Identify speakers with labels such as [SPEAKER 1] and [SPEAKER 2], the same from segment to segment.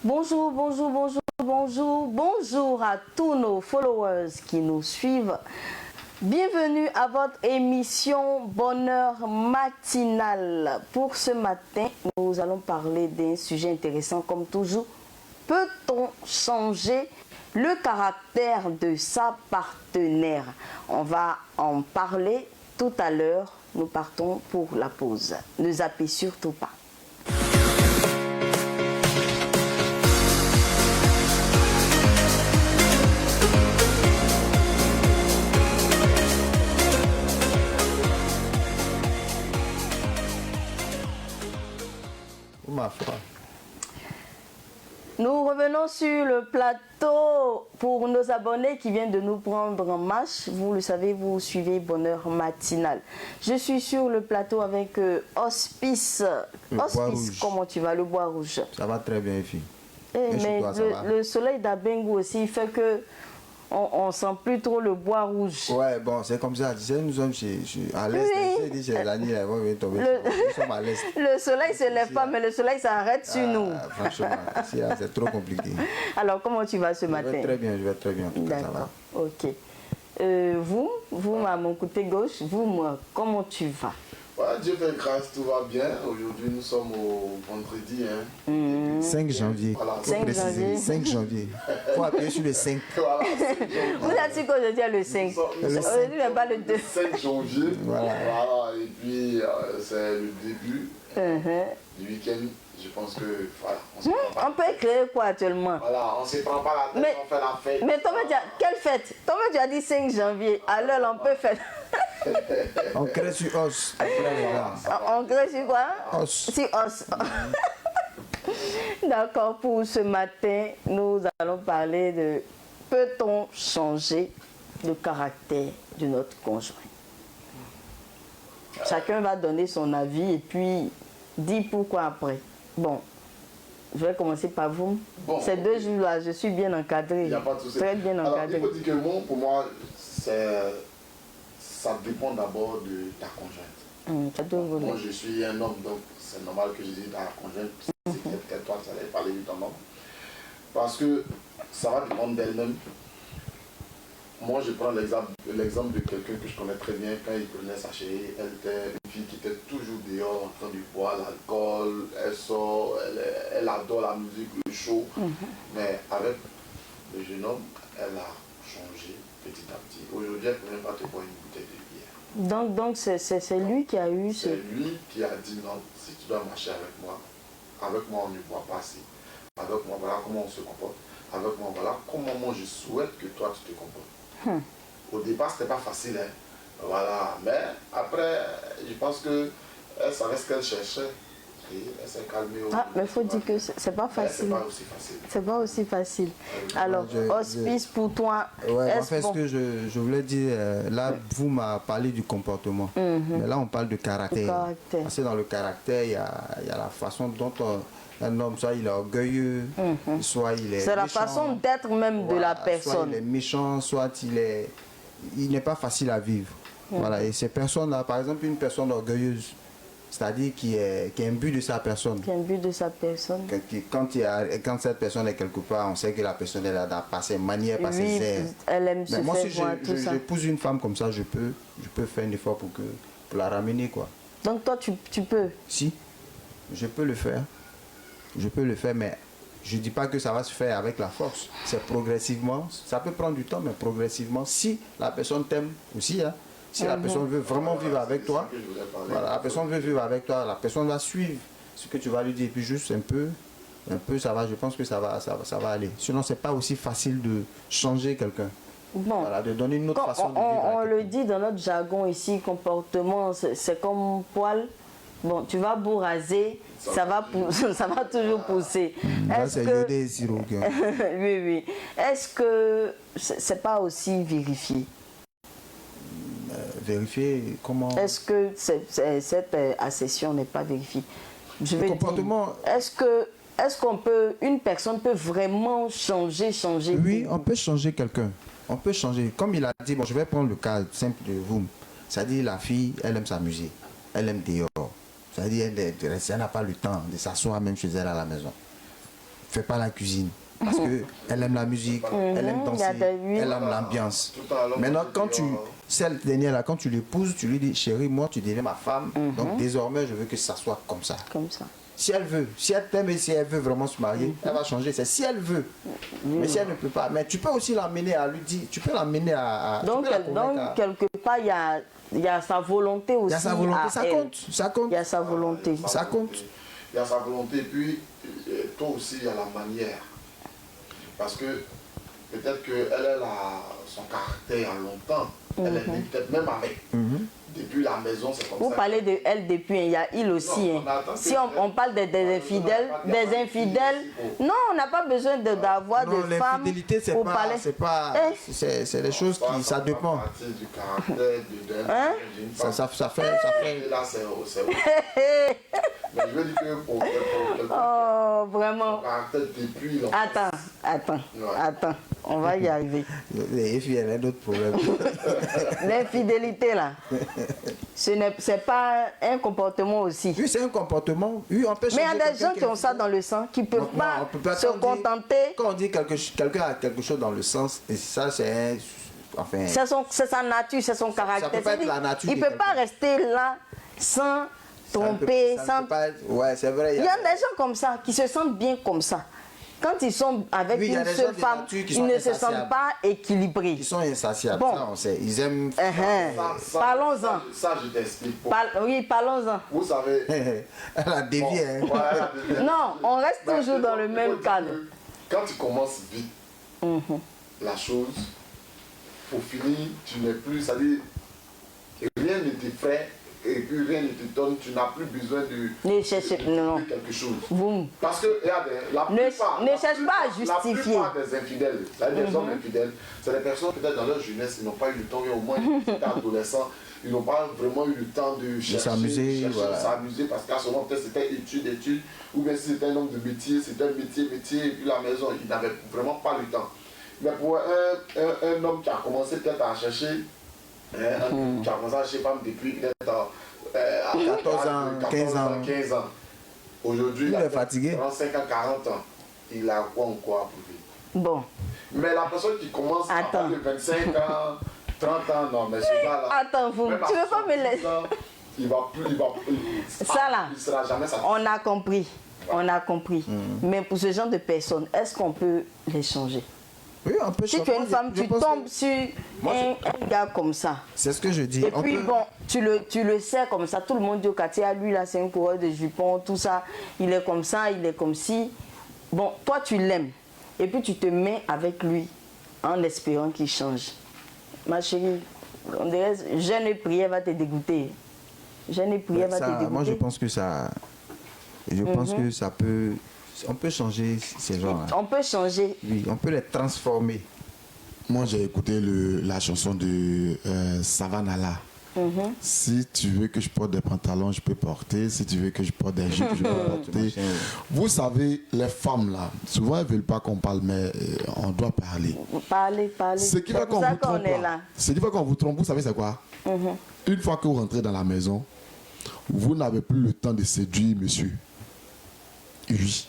[SPEAKER 1] Bonjour, bonjour, bonjour, bonjour, bonjour à tous nos followers qui nous suivent. Bienvenue à votre émission Bonheur matinal. Pour ce matin, nous allons parler d'un sujet intéressant comme toujours. Peut-on changer le caractère de sa partenaire? On va en parler tout à l'heure. Nous partons pour la pause. Ne zappez surtout pas.
[SPEAKER 2] Ma foi.
[SPEAKER 1] Nous revenons sur le plateau pour nos abonnés qui viennent de nous prendre en marche. Vous le savez, vous suivez Bonheur matinal. Je suis sur le plateau avec Hospice. Hospice, comment tu vas? Le bois rouge.
[SPEAKER 2] Ça va très bien, fille.
[SPEAKER 1] Mais le soleil d'Abengu aussi fait que on sent plus trop le bois rouge.
[SPEAKER 2] Ouais, bon, c'est comme ça. Nous sommes à l'est.
[SPEAKER 1] Oui.
[SPEAKER 2] Nous sommes à l'est.
[SPEAKER 1] Le soleil se lève pas, mais le soleil s'arrête sur nous.
[SPEAKER 2] Franchement, c'est trop compliqué.
[SPEAKER 1] Alors, comment tu vas ce matin?
[SPEAKER 2] Je vais très bien, je vais très bien.
[SPEAKER 1] D'accord, ok. Vous, à mon côté gauche, vous, moi, comment tu vas?
[SPEAKER 3] Ouais, Dieu fait grâce, tout va bien. Aujourd'hui, nous sommes au vendredi.
[SPEAKER 2] 5 janvier.
[SPEAKER 3] Voilà,
[SPEAKER 1] 5 janvier.
[SPEAKER 2] 5 janvier. Il faut appuyer sur le 5.
[SPEAKER 3] Voilà,
[SPEAKER 1] Vous êtes sûr qu'aujourd'hui est le 5? Aujourd'hui n'est pas le 2.
[SPEAKER 3] 5 janvier.
[SPEAKER 2] Voilà.
[SPEAKER 3] Et puis, c'est le début du week-end. Je pense que, voilà, on se prend pas.
[SPEAKER 1] On peut créer quoi actuellement?
[SPEAKER 3] Voilà, on ne se prend pas la tête, on fait la fête.
[SPEAKER 1] Mais toi, quelle fête? Toi, tu as dit 5 janvier. Alors, on peut faire.
[SPEAKER 2] On crée sur os.
[SPEAKER 1] On crée sur quoi?
[SPEAKER 2] Os.
[SPEAKER 1] Sur os. D'accord, pour ce matin, nous allons parler de peut-on changer le caractère de notre conjoint? Chacun va donner son avis et puis dire pourquoi après. Bon, je vais commencer par vous.
[SPEAKER 3] Bon,
[SPEAKER 1] Ces 2 jours-là, je suis bien encadré.
[SPEAKER 3] Il n'y a pas de souci.
[SPEAKER 1] Très bien
[SPEAKER 3] Alors,
[SPEAKER 1] encadré.
[SPEAKER 3] il faut dire que bon, pour moi, ça dépend d'abord de ta conjointe. Moi, je suis un homme, donc c'est normal que je dise à la conjointe, si peut-être toi, ça allait parler de ton homme. Parce que ça va dépendre d'elle-même. Moi, je prends l'exemple de quelqu'un que je connais très bien. Quand il prenait sa chérie, elle était une fille qui était toujours dehors en train de boire l'alcool. Elle sort, elle adore la musique, le show. Mais avec le jeune homme, elle a changé petit à petit. Aujourd'hui, elle ne peut même pas te boire une bouteille de bière.
[SPEAKER 1] Donc c'est lui qui a eu ce...
[SPEAKER 3] C'est lui qui a dit non, si tu dois marcher avec moi on ne boit pas assez. Avec moi, voilà comment on se comporte. Avec moi, voilà comment moi je souhaite que toi tu te comportes. Au départ, c'était pas facile, hein. Voilà. Mais après, je pense que elle savait ce qu'elle cherchait. Et elle s'est calmée.
[SPEAKER 1] Mais il faut dire que c'est pas facile.
[SPEAKER 3] C'est pas aussi facile.
[SPEAKER 1] C'est pas aussi facile. Alors, Hospice, pour toi,
[SPEAKER 2] Ouais, en fait, ce que je voulais dire, là, vous m'avez parlé du comportement. Mais là, on parle de caractère. Parce que dans le caractère, il y a la façon dont un homme, soit il est orgueilleux, soit il est
[SPEAKER 1] c'est la
[SPEAKER 2] méchant,
[SPEAKER 1] façon d'être même de la personne.
[SPEAKER 2] Soit il est méchant, soit il n'est pas facile à vivre. Voilà. Et ces personnes-là, par exemple, une personne orgueilleuse, c'est-à-dire qui est imbu de sa personne.
[SPEAKER 1] Qui est imbu de sa personne.
[SPEAKER 2] Quand cette personne est quelque part, on sait que la personne est là par ses manières, par ses airs.
[SPEAKER 1] Elle aime se
[SPEAKER 2] moi,
[SPEAKER 1] faire
[SPEAKER 2] si
[SPEAKER 1] voir, tout ça.
[SPEAKER 2] j'épouse une femme comme ça, je peux faire un effort pour la ramener, quoi.
[SPEAKER 1] Donc toi, tu peux?
[SPEAKER 2] Si, je peux le faire. Je peux le faire, mais je ne dis pas que ça va se faire avec la force. C'est progressivement. Ça peut prendre du temps, mais progressivement, si la personne t'aime aussi, hein, si la personne veut vraiment vivre avec toi, voilà, la personne veut vivre avec toi, la personne va suivre ce que tu vas lui dire, et puis juste un peu, ça va, je pense que ça va aller. Sinon, c'est pas aussi facile de changer quelqu'un.
[SPEAKER 1] Bon,
[SPEAKER 2] voilà, de donner une autre façon de vivre.
[SPEAKER 1] On le dit dans notre jargon ici, comportement, c'est comme poil. Bon, tu vas beau raser, ça va toujours pousser.
[SPEAKER 2] C'est iodé et sirop.
[SPEAKER 1] Oui, oui. Est-ce que c'est pas aussi vérifié?
[SPEAKER 2] Vérifier comment?
[SPEAKER 1] Est-ce que cette accession n'est pas vérifiée? Je
[SPEAKER 2] le comportement.
[SPEAKER 1] Est-ce qu'on peut, une personne peut vraiment changer?
[SPEAKER 2] Oui, on peut changer quelqu'un. On peut changer. Comme il a dit, bon, je vais prendre le cas simple de vous. C'est-à-dire la fille, elle aime s'amuser. Elle aime dehors. C'est-à-dire elle n'a pas le temps de s'asseoir même chez elle à la maison. fait pas la cuisine. Parce qu'elle aime la musique, elle aime danser, elle aime l'ambiance. Maintenant, quand cette dernière-là, quand tu l'épouses, tu lui dis, chérie, moi, tu deviens ma femme, donc désormais, je veux que ça soit comme ça.
[SPEAKER 1] Comme ça.
[SPEAKER 2] Si elle veut, si elle t'aime et si elle veut vraiment se marier, elle va changer. C'est si elle veut. Mais si elle ne peut pas, mais tu peux aussi l'amener à lui dire, tu peux l'amener à...
[SPEAKER 1] Donc, quelque part, il y a sa volonté aussi.
[SPEAKER 2] Il y a sa volonté, ça compte, ça compte.
[SPEAKER 1] Il y a sa volonté.
[SPEAKER 2] Ça compte.
[SPEAKER 3] Il y a sa volonté, puis toi aussi, il y a la manière. Parce que peut-être qu'elle a son caractère longtemps. Elle est née peut-être même avec. Depuis la maison, c'est comme ça.
[SPEAKER 1] Vous parlez de elle depuis, il y a il aussi.
[SPEAKER 3] Non,
[SPEAKER 1] si on parle des infidèles, non, on n'a pas besoin d'avoir des femmes pour parler.
[SPEAKER 2] C'est des choses qui, ça dépend.
[SPEAKER 3] Du caractère,
[SPEAKER 2] ça fait.
[SPEAKER 3] Là, c'est mais je veux dire que pour
[SPEAKER 1] oh, vraiment.
[SPEAKER 3] caractère depuis
[SPEAKER 1] Attends, on va y arriver.
[SPEAKER 2] Les filles, elle a d'autres problèmes.
[SPEAKER 1] L'infidélité là, c'est pas un comportement aussi.
[SPEAKER 2] Oui, c'est un comportement. Oui, on peut.
[SPEAKER 1] Mais il y a des gens qui ont ça dans le sang, qui ne peuvent pas se contenter.
[SPEAKER 2] Quand on dit quelqu'un a quelque chose dans le sens, et ça c'est enfin.
[SPEAKER 1] C'est sa nature, c'est son caractère.
[SPEAKER 2] Ça peut pas être la nature.
[SPEAKER 1] Il ne peut pas rester là sans tromper, sans.
[SPEAKER 2] Ouais, c'est vrai.
[SPEAKER 1] Il y a des gens comme ça qui se sentent bien comme ça. Quand ils sont avec une seule femme, ils ne se sentent pas équilibrés.
[SPEAKER 2] Ils sont insatiables,
[SPEAKER 1] bon.
[SPEAKER 2] Ça on sait. Ils aiment...
[SPEAKER 1] Parlons-en.
[SPEAKER 3] Ça, je t'explique.
[SPEAKER 1] Oui, parlons-en.
[SPEAKER 3] Vous savez...
[SPEAKER 2] Elle a dévié, hein.
[SPEAKER 1] Non, on reste toujours dans le même cadre.
[SPEAKER 3] Quand tu commences vite, la chose, pour finir, tu n'es plus... C'est-à-dire, rien ne t'effraie. Et que rien ne te donne, tu n'as plus besoin de
[SPEAKER 1] chercher
[SPEAKER 3] quelque chose. Parce que, regardez,
[SPEAKER 1] ne cherche pas à justifier.
[SPEAKER 3] La plupart des infidèles, des hommes infidèles, c'est des personnes peut-être dans leur jeunesse, ils n'ont pas eu le temps, au moins ils étaient adolescents, ils n'ont pas vraiment eu le temps de chercher,
[SPEAKER 2] s'amuser,
[SPEAKER 3] parce qu'à ce moment, peut-être c'était études, ou bien si c'était un homme de métier, c'était un métier, et puis la maison, ils n'avaient vraiment pas le temps. Mais pour un homme qui a commencé peut-être à chercher, qui a commencé à chercher femme depuis peut-être
[SPEAKER 2] 14 ans,
[SPEAKER 3] 15 ans. Aujourd'hui,
[SPEAKER 2] il est fatigué.
[SPEAKER 3] 35 ans, 40 ans. Il a quoi encore à prouver?
[SPEAKER 1] Bon.
[SPEAKER 3] Mais la personne qui commence à parler de 25 ans, 30 ans, non, mais ce gars-là.
[SPEAKER 1] Attends, tu veux pas me laisser.
[SPEAKER 3] Il sera jamais satisfait.
[SPEAKER 1] On a compris. On a compris. Mais pour ce genre de personnes, est-ce qu'on peut les changer?
[SPEAKER 2] Oui, on peut changer.
[SPEAKER 1] Si tu es une femme, tu tombes sur un gars comme ça.
[SPEAKER 2] C'est ce que je dis.
[SPEAKER 1] Et puis bon, tu le sais comme ça. Tout le monde dit au quartier, lui là, c'est un coureur de jupons, tout ça. Il est comme ça, il est comme ci. Bon, toi tu l'aimes. Et puis tu te mets avec lui en espérant qu'il change. Ma chérie, on dirait, jeûne et prière va te dégoûter. Jeûne et prière va te dégoûter.
[SPEAKER 2] Moi je pense que ça... Je pense que ça peut... On peut changer ces gens-là.
[SPEAKER 1] On peut changer.
[SPEAKER 2] Oui, on peut les transformer.
[SPEAKER 4] Moi, j'ai écouté la chanson de Savanala. Si tu veux que je porte des pantalons, je peux porter. Si tu veux que je porte des jupes, je peux porter. Vous savez, les femmes là, souvent elles ne veulent pas qu'on parle, mais on doit parler.
[SPEAKER 1] Parler.
[SPEAKER 4] Ce qui fait qu'on vous trompe là. Ce qui fait qu'on vous trompe, vous savez c'est quoi? Une fois que vous rentrez dans la maison, vous n'avez plus le temps de séduire monsieur. Oui.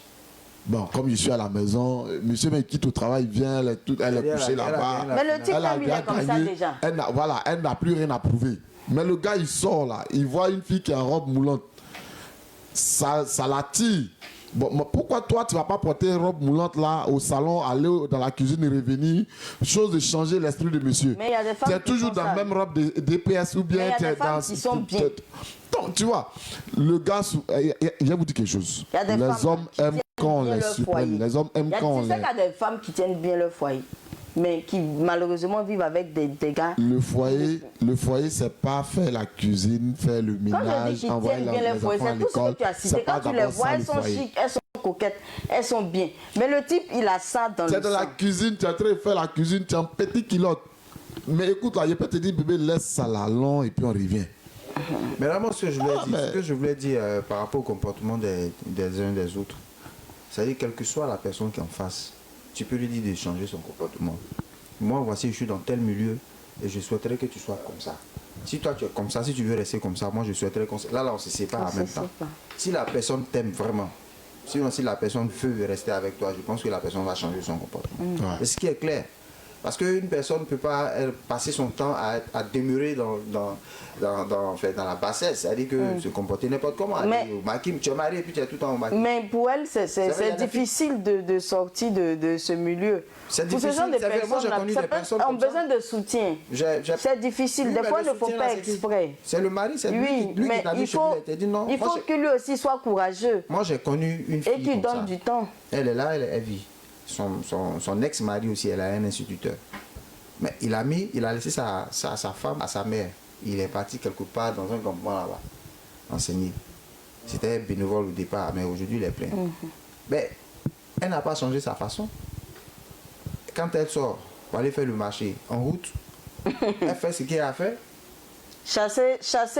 [SPEAKER 4] Bon, comme je suis à la maison, monsieur me quitte au travail, il vient, elle est couchée là-bas.
[SPEAKER 1] Mais le type là, il est comme ça déjà.
[SPEAKER 4] Elle n'a plus rien à prouver. Mais le gars, il sort là, il voit une fille qui est en robe moulante. Ça l'attire. Bon, pourquoi toi, tu ne vas pas porter une robe moulante là au salon, aller dans la cuisine et revenir? Chose de changer l'esprit de monsieur.
[SPEAKER 1] Mais il y a des femmes
[SPEAKER 4] tu es toujours dans la même robe DPS ou bien
[SPEAKER 1] tu es dans... qui sont bien.
[SPEAKER 4] Donc, tu vois, le gars, je vais vous dire quelque chose. Les hommes aiment quand on les supprime. Les hommes aiment quand on les...
[SPEAKER 1] Tu sais qu'il y a des femmes qui tiennent bien leur foyer, mais qui malheureusement vivent avec des gars.
[SPEAKER 4] Le foyer, c'est pas faire la cuisine, faire le ménage, envoyer les enfants à l'école.
[SPEAKER 1] Quand tu les vois, elles sont chic, elles sont coquettes, elles sont bien. Mais le type, il a ça dans le sang.
[SPEAKER 4] C'est dans la cuisine, tu es en train de faire la cuisine, tu es en petit kilote. Mais écoute, là, je peux te dire, bébé, laisse ça là long et puis on revient.
[SPEAKER 2] Mais vraiment, ce que je voulais dire par rapport au comportement des uns des autres, c'est-à-dire, quelle que soit la personne qui est en face, tu peux lui dire de changer son comportement. Moi, voici, je suis dans tel milieu et je souhaiterais que tu sois comme ça. Si toi, tu es comme ça, si tu veux rester comme ça, moi, je souhaiterais qu'on... Là, on se sépare en même temps. Si la personne t'aime vraiment, Sinon, si la personne veut rester avec toi, je pense que la personne va changer son comportement. Et ce qui est clair. Parce qu'une personne ne peut pas passer son temps à demeurer dans la bassesse, c'est-à-dire que se comporter n'importe comment. Aller au maquis, tu es marié et puis tu es tout le temps au maquis.
[SPEAKER 1] Mais pour elle, c'est difficile de sortir de ce milieu.
[SPEAKER 2] Pour ce genre de personnes
[SPEAKER 1] ont besoin de soutien. C'est difficile. Des fois, il ne faut pas exprès.
[SPEAKER 2] C'est le mari, c'est lui qui t'a dit chez lui. Il dit non.
[SPEAKER 1] Il faut que lui aussi soit courageux.
[SPEAKER 2] Moi, j'ai connu une fille
[SPEAKER 1] et qui donne du temps.
[SPEAKER 2] Elle est là, elle vit. Son ex-mari aussi, elle a un instituteur. Mais il a laissé sa femme à sa mère. Il est parti quelque part dans un campement là-bas, enseigner. C'était bénévole au départ, mais aujourd'hui il est plein. Mais elle n'a pas changé sa façon. Quand elle sort pour aller faire le marché en route, elle fait ce qu'elle a fait.
[SPEAKER 1] Chasser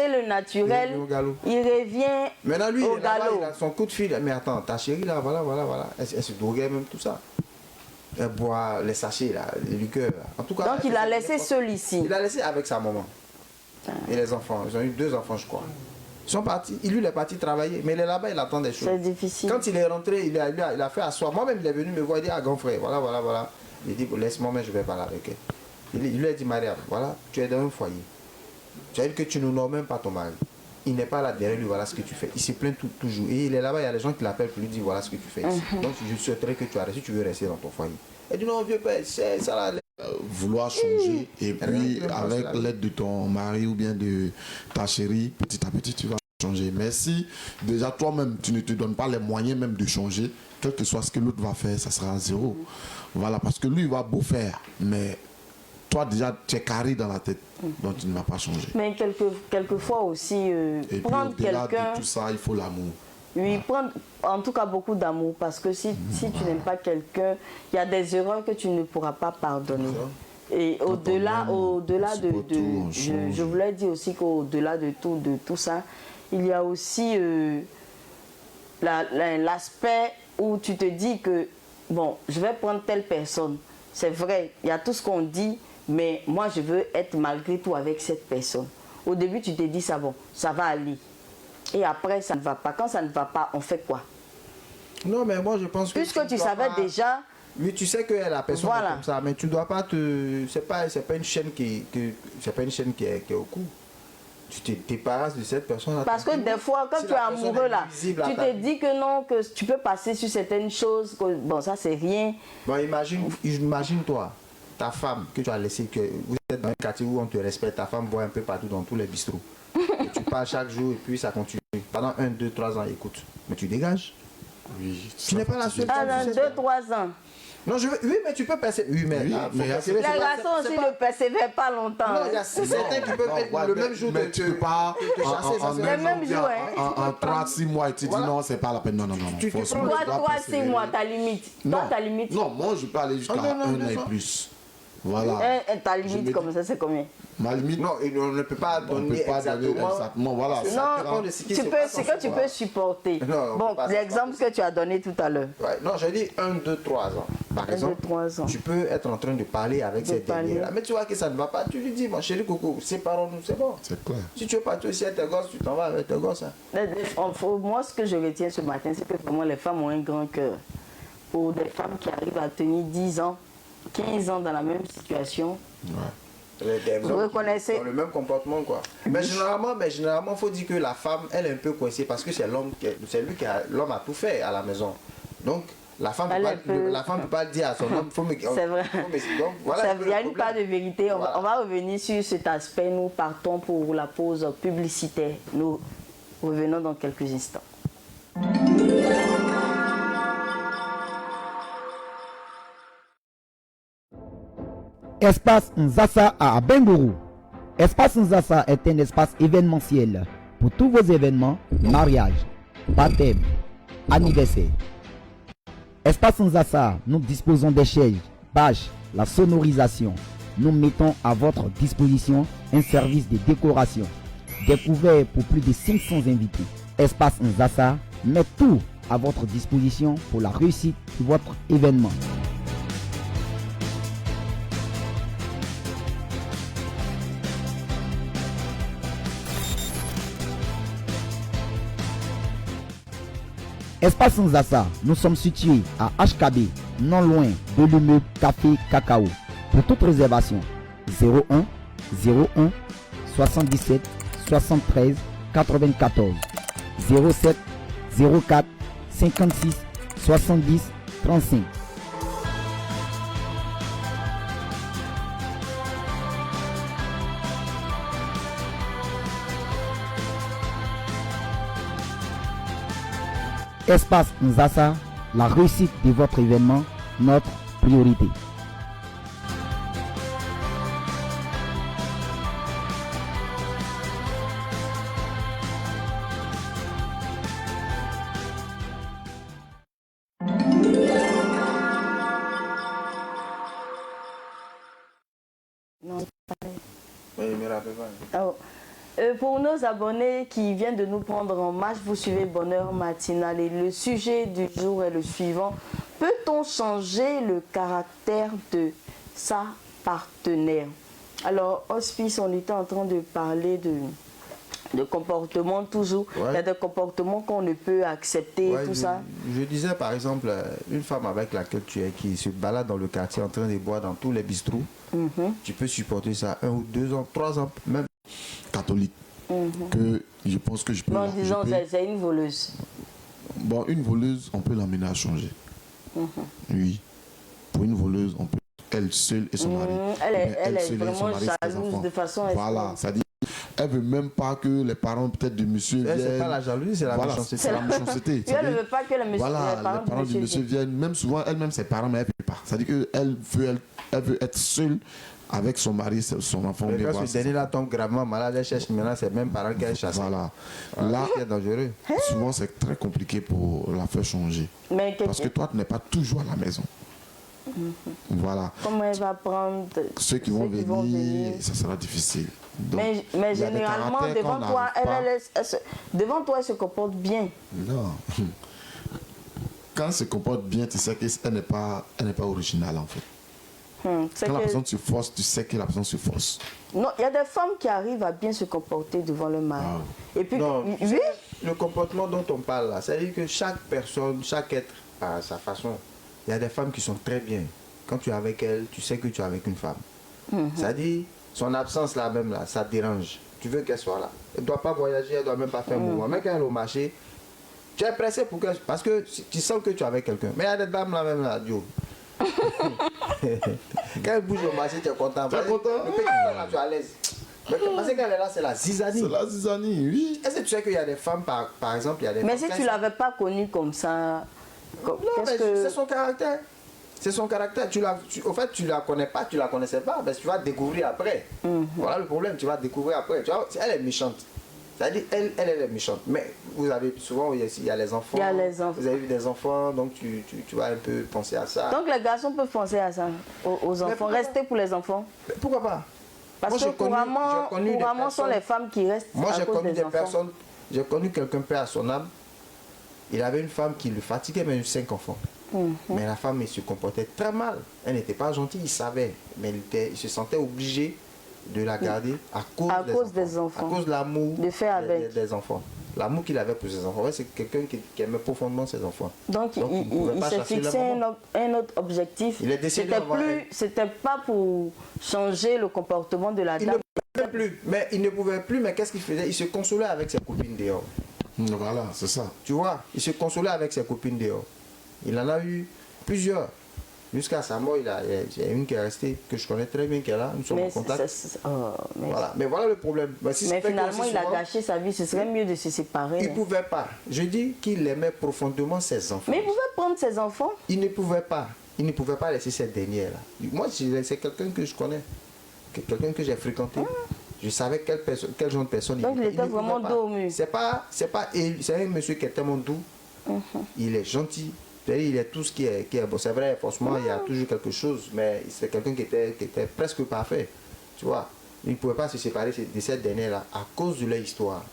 [SPEAKER 1] le naturel, il revient.
[SPEAKER 2] Maintenant lui,
[SPEAKER 1] au galop.
[SPEAKER 2] Il a son coup de fil. Mais attends, ta chérie là, voilà. Elle se droguait même tout ça. Elle boit les sachets là, les liqueurs. En tout cas,
[SPEAKER 1] donc il a laissé seul ici.
[SPEAKER 2] Il a laissé avec sa maman. Et les enfants. Ils ont eu 2 enfants, je crois. Ils sont partis. Lui, il est parti travailler. Mais il est là-bas, il attend des choses.
[SPEAKER 1] C'est difficile.
[SPEAKER 2] Quand il est rentré, il a fait asseoir. Moi-même, il est venu me voir. Il dit, grand frère, voilà. Il dit, laisse-moi, mais je vais parler avec elle. Il lui a dit, Maria, voilà, tu es dans un foyer. Tu as dit que tu n'honores même pas ton mari. Il n'est pas là derrière lui, voilà ce que tu fais. Il se plaint toujours. Et il est là-bas, il y a des gens qui l'appellent pour lui dire, voilà ce que tu fais ici. Donc je souhaiterais que tu arrêtes, si tu veux rester dans ton foyer. Elle dit, non, vieux père, c'est ça là.
[SPEAKER 4] Vouloir changer et puis avec l'aide de ton mari ou bien de ta chérie, petit à petit tu vas changer. Mais si déjà toi-même tu ne te donnes pas les moyens même de changer, quel que soit ce que l'autre va faire, ça sera zéro. Voilà, parce que lui il va beau faire, mais toi déjà tu es carré dans la tête, donc tu ne vas pas changer.
[SPEAKER 1] Mais quelquefois aussi, prendre quelqu'un...
[SPEAKER 4] de tout ça, il faut l'amour.
[SPEAKER 1] Oui, prendre en tout cas beaucoup d'amour, parce que si tu n'aimes pas quelqu'un, il y a des erreurs que tu ne pourras pas pardonner. Et au-delà de je voulais dire aussi qu'au-delà de tout ça, il y a aussi l'aspect où tu te dis que, bon, je vais prendre telle personne. C'est vrai, il y a tout ce qu'on dit, mais moi je veux être malgré tout avec cette personne. Au début, tu te dis ça, bon, ça va aller. Et après, ça ne va pas. Quand ça ne va pas, on fait quoi?
[SPEAKER 2] Non, mais moi, je pense que...
[SPEAKER 1] Puisque tu savais déjà...
[SPEAKER 2] Oui, tu sais que la personne
[SPEAKER 1] voilà.
[SPEAKER 2] est comme ça, mais tu ne dois pas te... C'est pas une chaîne qui est au cou. Tu te débarrasses de cette personne.
[SPEAKER 1] Parce que des fois, quand tu es amoureux, là, tu te dis que non, que tu peux passer sur certaines choses, que bon, ça, c'est rien.
[SPEAKER 2] Bon, imagine-toi, ta femme que tu as laissée, que vous êtes dans un quartier où on te respecte, ta femme boit un peu partout dans tous les bistrots. Et tu pars chaque jour et puis ça continue. Pendant 1, 2, 3 ans, écoute. Mais tu dégages.
[SPEAKER 4] Oui.
[SPEAKER 2] Tu n'es pas la seule.
[SPEAKER 1] Ah, 2, 3 ans.
[SPEAKER 2] Non, oui, mais tu peux persévérer. Oui, mais,
[SPEAKER 1] les garçons aussi ne persévèrent pas longtemps.
[SPEAKER 2] Non, il y a certains qui peuvent être le même jour
[SPEAKER 4] mais tu peux pas
[SPEAKER 1] le même jour.
[SPEAKER 4] En 3-6 mois, et tu dis non, c'est pas la peine. Non.
[SPEAKER 1] 3-6 mois, ta limite.
[SPEAKER 4] Non, moi, je peux aller jusqu'à 1 an et plus. Voilà.
[SPEAKER 1] Ta limite, comme ça, c'est combien?
[SPEAKER 4] Ma limite?
[SPEAKER 2] Non, on ne peut pas donner exactement.
[SPEAKER 4] Voilà.
[SPEAKER 1] Non, ce que tu peux supporter. Bon, l'exemple que tu as donné tout à l'heure.
[SPEAKER 2] Non, j'ai dit 1, 2, 3 ans. Par exemple,
[SPEAKER 1] 3 ans.
[SPEAKER 2] Tu peux être en train de parler avec cette dernière. Mais tu vois que ça ne va pas. Tu lui dis, mon chéri Coco, séparons-nous, c'est bon.
[SPEAKER 4] C'est clair.
[SPEAKER 2] Si tu veux partir aussi avec tes gosses, tu t'en vas avec tes gosses.
[SPEAKER 1] Moi, ce que je retiens ce matin, c'est que vraiment les femmes ont un grand cœur. Pour des femmes qui arrivent à tenir 10 ans, 15 ans dans la même situation.
[SPEAKER 2] Vous
[SPEAKER 1] reconnaissez
[SPEAKER 2] dans le même comportement, quoi. Mais généralement, il faut dire que la femme, elle est un peu coincée parce que c'est l'homme l'homme a tout fait à la maison. Donc la femme ne peut pas le dire à son homme.
[SPEAKER 1] C'est vrai. Il y a une part de vérité. On va revenir sur cet aspect. Nous partons pour la pause publicitaire. Nous revenons dans quelques instants.
[SPEAKER 5] Espace Nzassa à Abengourou. Espace Nzassa est un espace événementiel pour tous vos événements, mariage, baptême, anniversaire. Espace Nzassa, nous disposons des chaises, bâches, la sonorisation. Nous mettons à votre disposition un service de décoration. Découvert pour plus de 500 invités. Espace Nzassa met tout à votre disposition pour la réussite de votre événement. Espace Nzassa, nous sommes situés à HKB, non loin de l'immeuble Café Cacao. Pour toute réservation, 01 01 77 73 94 07 04 56 70 35. Espace Nzassa, la réussite de votre événement, notre priorité.
[SPEAKER 1] Pour nos abonnés qui viennent de nous prendre en marche, vous suivez Bonheur Matinal et le sujet du jour est le suivant. Peut-on changer le caractère de sa partenaire? Alors, Hospice, on était en train de parler de comportements toujours. Ouais. Il y a des comportements qu'on ne peut accepter, tout ça.
[SPEAKER 2] Je disais par exemple, une femme avec laquelle tu es, qui se balade dans le quartier en train de boire dans tous les bistrots, tu peux supporter ça 1 ou 2 ans, 3 ans, même
[SPEAKER 4] catholique. Que je pense que je peux...
[SPEAKER 1] En disant c'est une voleuse.
[SPEAKER 4] Bon, une voleuse, on peut l'amener à changer. Oui. Pour une voleuse, on peut... Elle seule et son mari.
[SPEAKER 1] Elle est vraiment jalouse de façon...
[SPEAKER 4] Voilà, c'est-à-dire... Elle ne veut même pas que les parents peut-être de monsieur viennent.
[SPEAKER 2] C'est pas la jalousie, c'est la méchanceté.
[SPEAKER 4] C'est la méchanceté.
[SPEAKER 1] Elle ne veut pas que les
[SPEAKER 4] parents de monsieur viennent. Même souvent, elle-même, ses parents, mais elle ne peut pas. C'est-à-dire qu'elle veut être seule avec son mari, son enfant.
[SPEAKER 2] Mais quand ce dernier-là tombe gravement malade, elle cherche maintenant ses mêmes parents qu'elle chasse.
[SPEAKER 4] Voilà. Là, c'est dangereux. Souvent, c'est très compliqué pour la faire changer. Parce que toi, tu n'es pas toujours à la maison. Voilà.
[SPEAKER 1] Comment elle va prendre
[SPEAKER 4] ceux qui vont venir, ça sera difficile. Donc,
[SPEAKER 1] mais généralement, devant toi, devant toi, elle se comporte bien.
[SPEAKER 4] Non. Quand elle se comporte bien, tu sais qu'elle n'est pas originale en fait. Quand la personne se force, tu sais que la personne se force.
[SPEAKER 1] Non, il y a des femmes qui arrivent à bien se comporter devant le mari. Et puis,
[SPEAKER 2] non, le comportement dont on parle là, c'est-à-dire que chaque personne, chaque être a sa façon. Il y a des femmes qui sont très bien. Quand tu es avec elle, tu sais que tu es avec une femme. C'est-à-dire, son absence là même, là, ça te dérange. Tu veux qu'elle soit là. Elle ne doit pas voyager, elle ne doit même pas faire mouvement. Mais quand elle est au marché, tu es pressé pour que... Parce que tu sens que tu es avec quelqu'un. Mais il y a des dames là même là, Dieu. Quand elle bouge au marché, tu es content.
[SPEAKER 4] Tu es content?
[SPEAKER 2] Tu es à l'aise. Parce qu'elle est là, c'est la zizanie.
[SPEAKER 4] C'est la zizanie, oui.
[SPEAKER 2] Est-ce que tu sais qu'il y a des femmes, par exemple, il y a des
[SPEAKER 1] mais
[SPEAKER 2] femmes...
[SPEAKER 1] si tu ne l'avais pas connue comme ça...
[SPEAKER 2] Non, mais c'est son caractère. C'est son caractère. Au fait, tu ne la connais pas, tu ne la connaissais pas. Mais tu vas découvrir après. Voilà le problème, tu vas découvrir après. Tu vois, elle est méchante. C'est-à-dire, elle est méchante. Mais vous avez souvent, il y a les enfants.
[SPEAKER 1] Il y a les enfants.
[SPEAKER 2] Vous avez vu des enfants, donc tu vas un peu penser à ça.
[SPEAKER 1] Donc les garçons peuvent penser à ça, aux enfants. Rester pour les enfants.
[SPEAKER 2] Mais pourquoi pas?
[SPEAKER 1] Parce que couramment sont les femmes qui restent.
[SPEAKER 2] Moi, j'ai connu des
[SPEAKER 1] enfants.
[SPEAKER 2] personnes. J'ai connu quelqu'un, paix à son âme. Il avait une femme qui le fatiguait, mais 5 enfants. Mais la femme, elle se comportait très mal. Elle n'était pas gentille, il savait. Mais il se sentait obligé de la garder à cause des enfants. À cause de l'amour des enfants. L'amour qu'il avait pour ses enfants. Ouais, c'est quelqu'un qui aimait profondément ses enfants.
[SPEAKER 1] Donc il s'est fixé un autre objectif.
[SPEAKER 2] Il est décidé
[SPEAKER 1] c'était pas pour changer le comportement de la dame.
[SPEAKER 2] Il ne pouvait plus, mais qu'est-ce qu'il faisait? Il se consolait avec ses copines dehors.
[SPEAKER 4] Voilà, c'est ça.
[SPEAKER 2] Tu vois, il se consolait avec ses copines dehors. Il en a eu plusieurs. Jusqu'à sa mort, il y a une qui est restée, que je connais très bien, qui est là, nous sommes en contact. Voilà. Mais voilà le problème.
[SPEAKER 1] Mais finalement, il a gâché sa vie, ce serait mieux de se séparer.
[SPEAKER 2] Il ne pouvait pas. Je dis qu'il aimait profondément ses enfants.
[SPEAKER 1] Mais il pouvait prendre ses enfants?
[SPEAKER 2] Il ne pouvait pas. Il ne pouvait pas laisser cette dernière-là. Moi, c'est quelqu'un que je connais, quelqu'un que j'ai fréquenté. Je savais quel genre de personne
[SPEAKER 1] donc, il était vraiment dos au mur.
[SPEAKER 2] C'est un monsieur qui est tellement doux. Il est gentil. Il est tout ce qui est bon. C'est vrai, forcément, il y a toujours quelque chose, mais c'est quelqu'un qui était presque parfait. Tu vois, il ne pouvait pas se séparer de cette dernière-là à cause de leur histoire.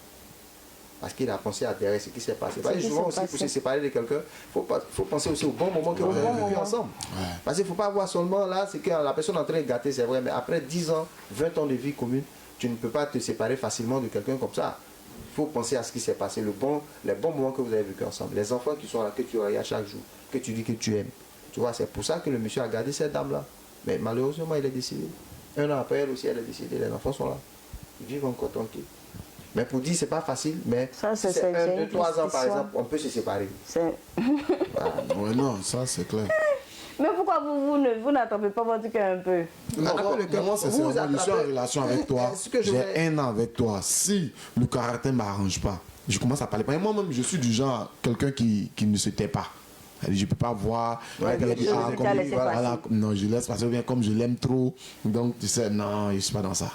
[SPEAKER 2] Parce qu'il a pensé à derrière ce qui s'est passé. Souvent aussi, pour se séparer de quelqu'un, il faut penser aussi au bon moment que vous avez vécu ensemble. Ouais. Parce qu'il ne faut pas voir seulement là, c'est que la personne est en train de gâter, c'est vrai, mais après 10 ans, 20 ans de vie commune, tu ne peux pas te séparer facilement de quelqu'un comme ça. faut penser à ce qui s'est passé, les bons moments que vous avez vécu ensemble, les enfants qui sont là, que tu regardes chaque jour, que tu dis que tu aimes. Tu vois, c'est pour ça que le monsieur a gardé cette dame-là. Mais malheureusement, il est décédé. Un an après, elle aussi, elle est décédée. Les enfants sont là. Ils vivent encore tranquille. Mais pour dire, c'est pas facile, mais
[SPEAKER 1] ça,
[SPEAKER 2] c'est 1, 2, 3 ans, par exemple, on peut se séparer.
[SPEAKER 4] Ouais, non, ça, c'est clair.
[SPEAKER 1] Mais pourquoi vous n'attrapez pas votre cœur un peu?
[SPEAKER 4] Non, moi, c'est je suis en relation avec toi. J'ai 1 an avec toi. Si le caractère ne m'arrange pas, je commence à parler. Moi-même, je suis du genre, quelqu'un qui ne se tait pas. Je ne peux pas voir.
[SPEAKER 2] Ouais,
[SPEAKER 4] non, je laisse passer bien comme je l'aime trop. Donc, tu sais, non, je ne suis pas dans ça.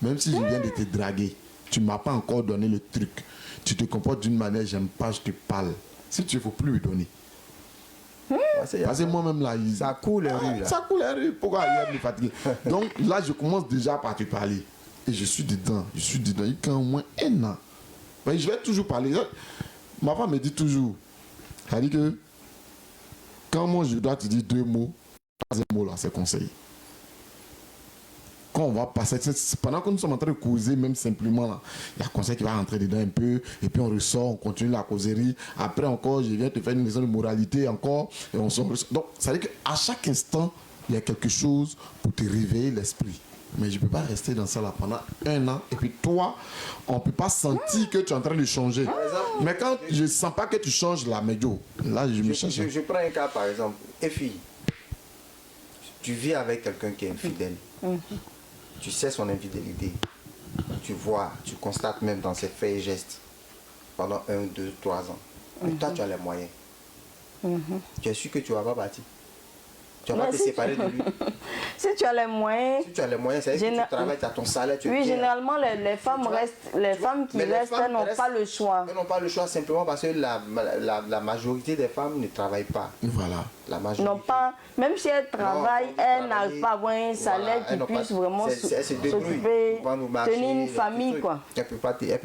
[SPEAKER 4] Même si je viens de te draguer, tu ne m'as pas encore donné le truc. Tu te comportes d'une manière, j'aime pas, je te parle. Si tu ne faut plus me donner. Parce que moi-même là,
[SPEAKER 2] ça coule les rues.
[SPEAKER 4] Ça coule les rues. Pourquoi hier me fatiguer? Donc là, je commence déjà par te parler. Et je suis dedans. Il y a au moins 1 an. Mais je vais toujours parler. Ma femme me dit toujours. Elle dit que quand moi je dois te dire 2 mots, 3e mot là, c'est conseil. Quand on va passer, pendant que nous sommes en train de causer, même simplement là, il y a un conseil qui va rentrer dedans un peu, et puis on ressort, on continue la causerie. Après encore, je viens te faire une leçon de moralité encore, et on sort. Donc, ça veut dire qu'à chaque instant, il y a quelque chose pour te réveiller l'esprit. Mais je ne peux pas rester dans ça là pendant 1 an. Et puis toi, on ne peut pas sentir que tu es en train de changer. Mais quand je ne sens pas que tu changes là, mais là, je me change.
[SPEAKER 2] Je prends un cas par exemple. Et fille, tu vis avec quelqu'un qui est infidèle. Tu sais son infidélité. Tu vois, tu constates même dans ses faits et gestes pendant 1, 2, 3 ans. Mais toi, tu as les moyens. Tu es sûr que tu ne vas pas partir. Tu vas pas te séparer de lui.
[SPEAKER 1] Si tu as les moyens.
[SPEAKER 2] Si tu as les moyens, c'est que tu travailles, tu as ton salaire, tu es bien.
[SPEAKER 1] Généralement, les femmes restent, les femmes qui restent, elles n'ont pas le choix.
[SPEAKER 2] Elles n'ont pas le choix simplement parce que la majorité des femmes ne travaillent pas.
[SPEAKER 4] Voilà.
[SPEAKER 2] La majorité.
[SPEAKER 1] Non, pas, même si elles travaillent, elles n'arrivent pas à avoir un salaire qui puisse vraiment s'occuper, tenir une famille, quoi.
[SPEAKER 2] Elle ne peut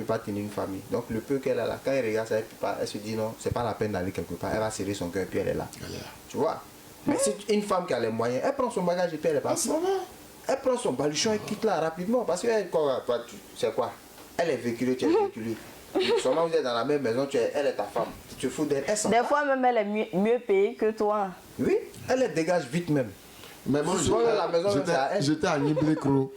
[SPEAKER 2] pas tenir une famille. Donc le peu qu'elle a là, quand elle regarde ça, elle se dit non, c'est pas la peine d'aller quelque part. Elle va serrer son cœur et puis elle est là. Tu vois? Mais si une femme qui a les moyens, elle prend son bagage et puis elle est partie. Elle prend son baluchon et quitte là rapidement. Parce que c'est quoi? Elle est véhiculée, tu es véhiculée. Seulement vous êtes dans la même maison, elle est ta femme. Tu te fous d'elle.
[SPEAKER 1] Des fois même elle est mieux payée que toi.
[SPEAKER 2] Oui, elle les dégage vite même.
[SPEAKER 4] Mais moi, j'étais à Nimblecro.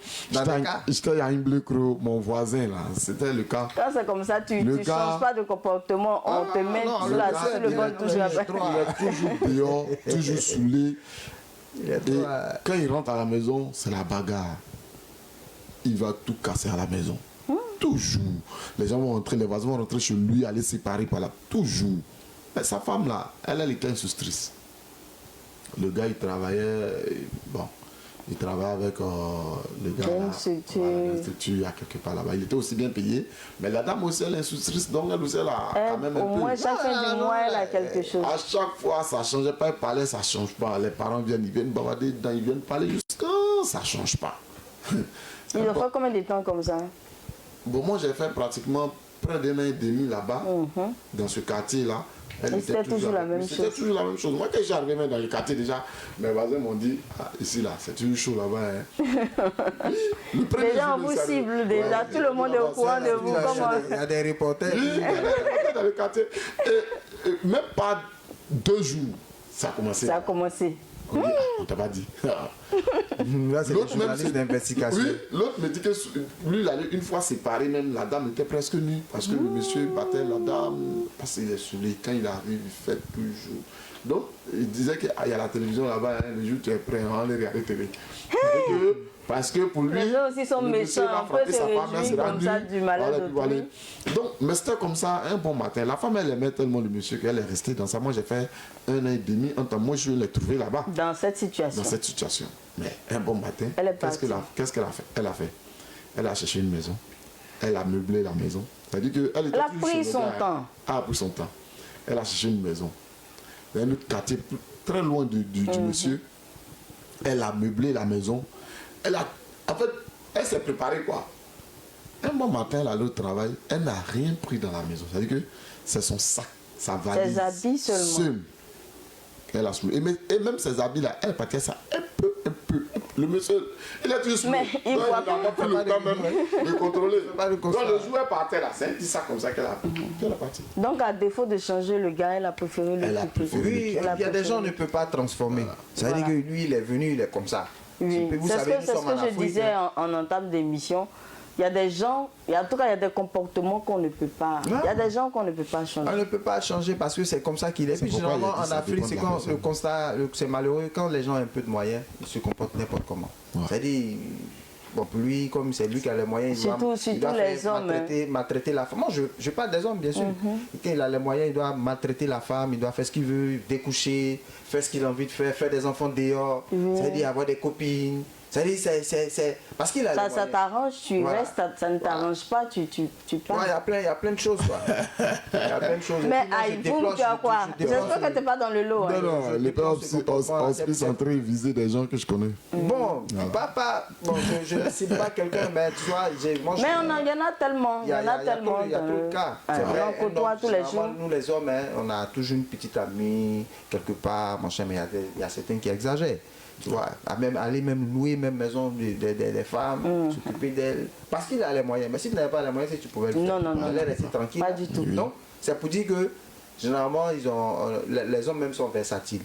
[SPEAKER 4] J'étais à Nimblecro, mon voisin là. C'était le cas.
[SPEAKER 1] Quand c'est comme ça, tu ne changes pas de comportement. On te met sur le bon toujours avec.
[SPEAKER 4] Il est toujours dehors, toujours saoulé. Et quand il rentre à la maison, c'est la bagarre. Il va tout casser à la maison. Toujours. Les gens vont rentrer, les voisins vont rentrer chez lui, aller séparer par là. Toujours. Mais sa femme là, elle était sous stress. Le gars, il travaillait, bon, il travaillait avec le gars là, l'institut à quelque part là-bas. Il était aussi bien payé, mais la dame aussi, elle est sous stress, donc elle aussi, elle a quand même un peu.
[SPEAKER 1] Au moins, chaque fin du mois, elle a quelque chose.
[SPEAKER 4] À chaque fois, ça ne changeait pas, elle parlait, ça ne change pas. Les parents viennent, ils viennent bavarder dedans, ils viennent parler jusqu'à ça ne change pas.
[SPEAKER 1] Il a fait combien de temps comme ça?
[SPEAKER 4] Bon, moi, j'ai fait pratiquement près d'1 an et demi là-bas, dans ce quartier-là.
[SPEAKER 1] C'était toujours la même chose.
[SPEAKER 4] C'était toujours la même chose. Moi, quand j'arrivais même dans le quartier, déjà, mes voisins m'ont dit, ici, là, c'est toujours chaud là-bas. Hein.
[SPEAKER 1] Les gens vous ciblent déjà, tout le monde est au courant de vous.
[SPEAKER 2] Il y a des reporters.
[SPEAKER 4] Il y a des reporters dans le quartier. Et même pas 2 jours, ça a commencé.
[SPEAKER 1] Ça a commencé.
[SPEAKER 4] On dit, on t'a pas dit.
[SPEAKER 2] Là, c'est le journaliste d'investigation.
[SPEAKER 4] Oui, l'autre me dit que lui, il allait une fois séparé, même la dame était presque nue. Parce que le monsieur battait la dame, parce qu'il est saoulé. Quand il arrive, il fait toujours. Donc, il disait qu'il y a la télévision là-bas, hein, le jour où tu es prêt, on va aller regarder télé. Parce que pour lui,
[SPEAKER 1] les gens aussi sont méchants, on peut se réjouir comme ça du malheur d'autrui.
[SPEAKER 4] Donc, mais c'était comme ça, un bon matin. La femme, elle aimait tellement le monsieur qu'elle est restée dans ça. Moi, j'ai fait 1 an et demi. Moi, je l'ai trouvé là-bas.
[SPEAKER 1] Dans cette situation.
[SPEAKER 4] Dans cette situation. Mais un bon matin, qu'est-ce qu'elle a fait? Elle a cherché une maison. Elle a meublé la maison. C'est-à-dire qu'elle était
[SPEAKER 1] elle a pris son temps.
[SPEAKER 4] Elle a pris son temps. Elle a cherché une maison. Dans un autre quartier, très loin du monsieur. Elle a meublé la maison. En fait, elle s'est préparée quoi. Un bon matin, elle allait au travail, elle n'a rien pris dans la maison. C'est-à-dire que c'est son sac, sa valise.
[SPEAKER 1] Ses habits seulement.
[SPEAKER 4] Elle a soulevé. Et même ses habits là, elle partait ça un peu. Le monsieur, il est juste.
[SPEAKER 1] Mais il voit
[SPEAKER 4] n'a pas pris le temps même de contrôler. Donc
[SPEAKER 3] le joueur partait là, c'est ça comme ça qu'elle a parti.
[SPEAKER 1] Donc à défaut de changer le gars, elle a préféré le quitter.
[SPEAKER 2] Oui, il y a des gens qui ne peuvent pas transformer. Ça veut dire que lui, il est venu, il est comme ça.
[SPEAKER 1] Oui, c'est ce que je disais en entame d'émission. Il y a des gens, en tout cas, il y a des comportements qu'on ne peut pas. Il y a des gens qu'on ne peut pas changer.
[SPEAKER 2] On ne peut pas changer parce que c'est comme ça qu'il est. Puis généralement en Afrique, c'est quand le constat, c'est malheureux quand les gens ont un peu de moyens, ils se comportent n'importe comment. C'est-à-dire, bon, pour lui, comme c'est lui qui a les moyens, il doit
[SPEAKER 1] les hommes,
[SPEAKER 2] maltraiter la femme. Moi, je parle des hommes, bien sûr. Quand il a les moyens, il doit maltraiter la femme, il doit faire ce qu'il veut, découcher, faire ce qu'il a envie de faire des enfants dehors, c'est-à-dire avoir des copines. C'est parce qu'il a les moyens.
[SPEAKER 1] Ça t'arrange, tu restes, ça ne t'arrange pas, tu pars.
[SPEAKER 2] Il y a plein de choses, quoi. Il y a plein de choses.
[SPEAKER 1] Mais Aïboum, tu as quoi? J'espère que tu n'es pas dans le lot.
[SPEAKER 4] Non, les pères sont très viser des gens que je connais.
[SPEAKER 2] Bon, je ne cite pas quelqu'un, mais tu vois, moi,
[SPEAKER 1] mais il y en a tellement. Il y en a tellement.
[SPEAKER 2] Il y a tout le cas.
[SPEAKER 1] On côtoie tous les jours.
[SPEAKER 2] Nous, les hommes, on a toujours une petite amie, quelque part, machin, mais il y a certains qui exagèrent. Tu vois, aller même louer même maison des femmes, s'occuper d'elles, parce qu'il a les moyens. Mais si tu n'avais pas les moyens, tu pouvais le faire.
[SPEAKER 1] Non.
[SPEAKER 2] Aller rester tranquille.
[SPEAKER 1] Pas du tout.
[SPEAKER 2] Donc, c'est pour dire que, généralement, les hommes même sont versatiles.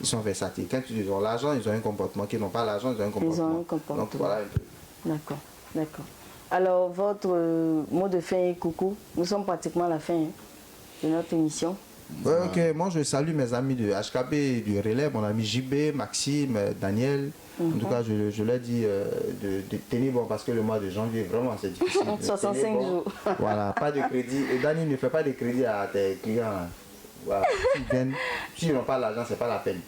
[SPEAKER 2] Ils sont versatiles. Quand ils ont l'argent, ils ont un comportement. Qui n'ont pas l'argent, ils ont un comportement. Donc, voilà un peu.
[SPEAKER 1] D'accord. Alors, votre mot de fin est coucou. Nous sommes pratiquement à la fin de notre émission.
[SPEAKER 2] Ouais, ok, moi je salue mes amis de HKB, du Relais, mon ami JB, Maxime, Daniel. En tout cas, je leur dis de tenir bon parce que le mois de janvier, vraiment, c'est difficile.
[SPEAKER 1] 65 jours.
[SPEAKER 2] Voilà, pas de crédit. Et Daniel ne fait pas de crédit à tes clients. Voilà. S'ils n'ont pas l'argent, c'est pas la peine.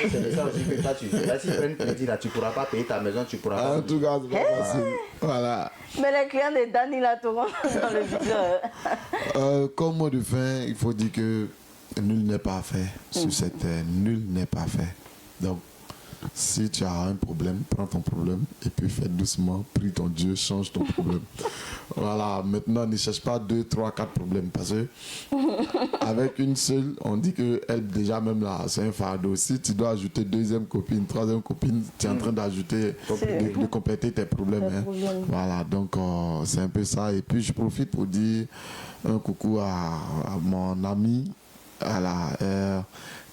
[SPEAKER 2] C'est ça aussi que toi, s'ils prennent crédit, là, tu ne pourras pas payer ta maison, tu pourras pas.
[SPEAKER 4] En tout cas, c'est pas facile. Voilà.
[SPEAKER 1] Mais les clients de Daniel, là, tout dans le viseur.
[SPEAKER 4] Comme mot de fin, il faut dire que nul n'est parfait sur cette terre. Nul n'est parfait. Donc, si tu as un problème, prends ton problème et puis fais doucement, prie ton Dieu, change ton problème. Voilà, maintenant ne cherche pas 2, 3, 4 problèmes parce que avec une seule, on dit que elle déjà même là, c'est un fardeau. Si tu dois ajouter deuxième copine, troisième copine, tu es en train d'ajouter, de compléter tes problèmes. Voilà, donc c'est un peu ça. Et puis je profite pour dire un coucou à mon ami, à la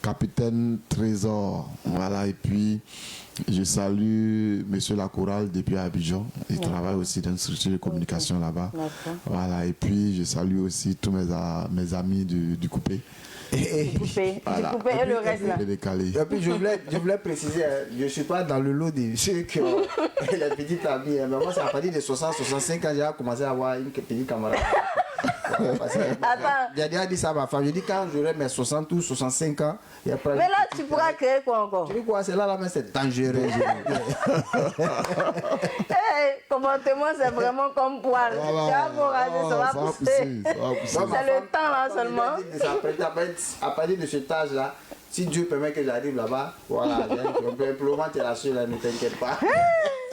[SPEAKER 4] capitaine Trésor, voilà, et puis je salue monsieur Lacoral depuis Abidjan, il travaille aussi dans une structure de communication là-bas, voilà, et puis je salue aussi tous mes amis du coupé.
[SPEAKER 1] Du coupé et le reste là.
[SPEAKER 2] Et puis je voulais préciser, je ne suis pas dans le lot de ceux qui ont les petites amies, mais moi c'est à partir de 60-65 ans j'ai commencé à avoir une petite camarade.
[SPEAKER 1] Attends.
[SPEAKER 2] J'ai déjà dit ça à ma femme. J'ai dit quand j'aurai mes 60 ou 65 ans.
[SPEAKER 1] Mais là, tu pourras créer quoi encore?
[SPEAKER 2] Tu dis quoi? C'est là, mais c'est dangereux.
[SPEAKER 1] Comportement, c'est vraiment comme poil. Tu vas vous raser, ça va pousser. C'est le temps là seulement.
[SPEAKER 2] À partir de cet âge-là, si Dieu permet que j'arrive là-bas, voilà, simplement tu es la seule, ne t'inquiète pas.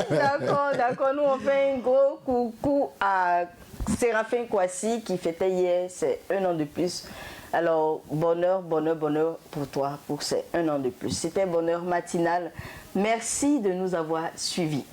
[SPEAKER 1] D'accord. Nous on fait un gros coucou à Séraphin Kouassi qui fêtait hier c'est 1 an de plus. Alors bonheur pour toi pour ces 1 an de plus. C'était Bonheur Matinal. Merci de nous avoir suivis.